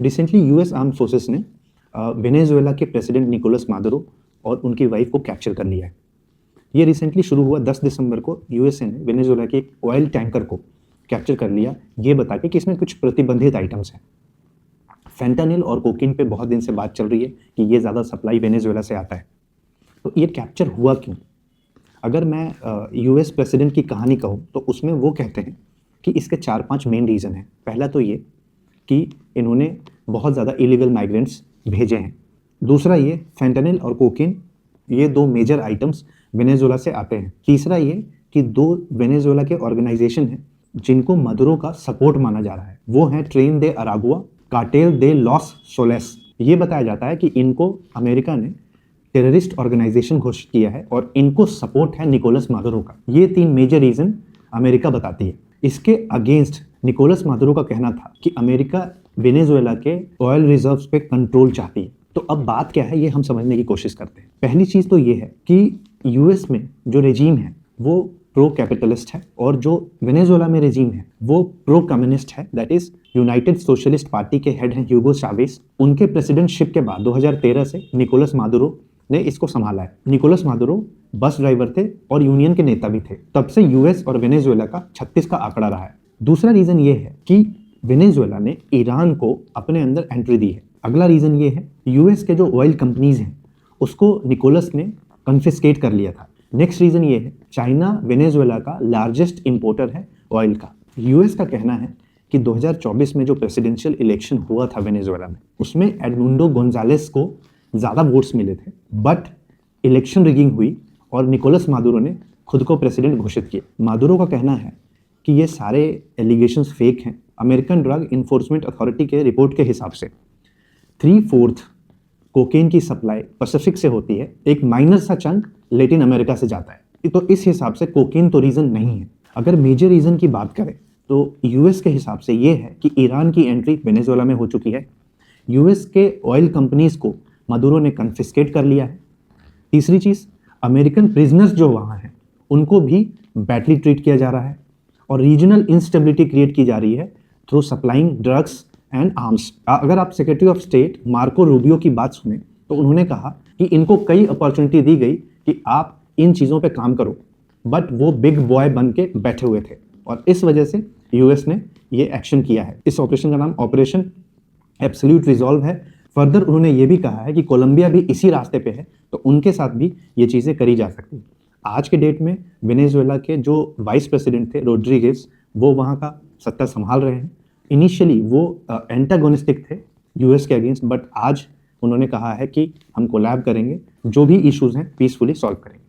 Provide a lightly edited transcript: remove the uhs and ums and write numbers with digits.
Recently US arm forces ने Venezuela के president Nicolas Maduro और उनकी वाइफ को कैप्चर कर लिया है। ये रिसेंटली शुरू हुआ 10 दिसंबर को यूएसए ने वेनेजुएला के एक ऑयल टैंकर को कैप्चर कर लिया, ये बता के कि इसमें कुछ प्रतिबंधित आइटम्स हैं। फेंटानिल और कोकीन पे बहुत दिन से बात चल रही है कि ये ज़्यादा सप्लाई वेनेजुएला से आता है। तो ये कैप्चर हुआ क्यों? अगर मैं यूएस प्रेसिडेंट की कहानी कहूँ तो उसमें वो कहते हैं कि इसके 4-5 मेन रीज़न हैं। पहला तो ये कि इन्होंने बहुत ज़्यादा इलीगल माइग्रेंट्स भेजे हैं। दूसरा ये फेंटानिल और कोकीन, ये 2 मेजर आइटम्स वेनेजुएला से आते हैं। तीसरा ये कि 2 वेनेजुएला के ऑर्गेनाइजेशन हैं जिनको मदुरो का सपोर्ट माना जा रहा है, वो हैं ट्रेन दे अरागुआ, कार्टेल दे लॉस सोलेस। ये बताया जाता है कि इनको अमेरिका ने टेररिस्ट ऑर्गेनाइजेशन घोषित किया है और इनको सपोर्ट है निकोलस मादुरो का। ये 3 मेजर रीजन अमेरिका बताती है। इसके अगेंस्ट निकोलस मादुरो का कहना था कि अमेरिका वेनेजुएला के ऑयल रिजर्व्स पे कंट्रोल चाहती है। तो अब बात क्या है, ये हम समझने की कोशिश करते हैं। पहली चीज़ तो ये है कि यूएस में जो रेजीम है वो प्रो कैपिटलिस्ट है और जो वेनेजुएला में रेजीम है वो प्रो कम्युनिस्ट है, that is United socialist party के हेड हैं ह्यूगो चावेज। उनके प्रेसिडेंटशिप के बाद 2013 से निकोलस मादुरो ने इसको संभाला है। निकोलस मादुरो बस ड्राइवर थे और यूनियन के नेता भी थे। तब से यूएस और वेनेजुएला का 36 का आंकड़ा रहा है। दूसरा रीजन ये है कि वेनेजुएला ने ईरान को अपने अंदर एंट्री दी है। अगला रीजन ये है यूएस के जो ऑयल कंपनीज हैं उसको निकोलस ने कन्फिस्केट कर लिया था। नेक्स्ट रीजन ये है चाइना वेनेजुएला का लार्जेस्ट इंपोर्टर है ऑयल का। यूएस का कहना है कि 2024 में जो प्रेसिडेंशियल इलेक्शन हुआ था वेनेजुएला में, उसमें एडमुंडो गोंजालेस को ज़्यादा वोट्स मिले थे, बट इलेक्शन रिगिंग हुई और निकोलस मादुरो ने खुद को प्रेसिडेंट घोषित किया। मादुरो का कहना है कि ये सारे एलिगेशंस फेक हैं। अमेरिकन ड्रग इन्फोर्समेंट अथॉरिटी के रिपोर्ट के हिसाब से 3/4 कोकेन की सप्लाई पैसिफिक से होती है, एक माइनर सा चंक लैटिन अमेरिका से जाता है। तो इस हिसाब से कोकेन तो रीज़न नहीं है। अगर मेजर रीज़न की बात करें तो यूएस के हिसाब से ये है कि ईरान की एंट्री वेनेजुएला में हो चुकी है। यूएस के ऑयल कंपनीज को मादुरो ने कन्फिस्केट कर लिया है। तीसरी चीज़, अमेरिकन प्रिजनर्स जो वहाँ हैं उनको भी बैडली ट्रीट किया जा रहा है और रीजनल इंस्टेबिलिटी क्रिएट की जा रही है through supplying drugs and arms. अगर आप secretary of state Marco Rubio की बात सुने तो उन्होंने कहा कि इनको कई अपॉर्चुनिटी दी गई कि आप इन चीज़ों पे काम करो, बट वो बिग बॉय बन के बैठे हुए थे और इस वजह से यूएस ने ये एक्शन किया है। इस ऑपरेशन का नाम ऑपरेशन एब्सोल्यूट रिजॉल्व है। फर्दर उन्होंने ये भी कहा है कि कोलंबिया भी इसी रास्ते पे है, तो उनके साथ भी ये चीज़ें करी जा सकती हैं। आज के डेट में वेनेजुएला के जो वाइस प्रेसिडेंट थे रोड्रिगेज, वो वहाँ का सत्ता संभाल रहे हैं। इनिशियली वो एंटागोनिस्टिक थे यूएस के अगेंस्ट, बट आज उन्होंने कहा है कि हम कोलैब करेंगे, जो भी इश्यूज़ हैं पीसफुली सॉल्व करेंगे।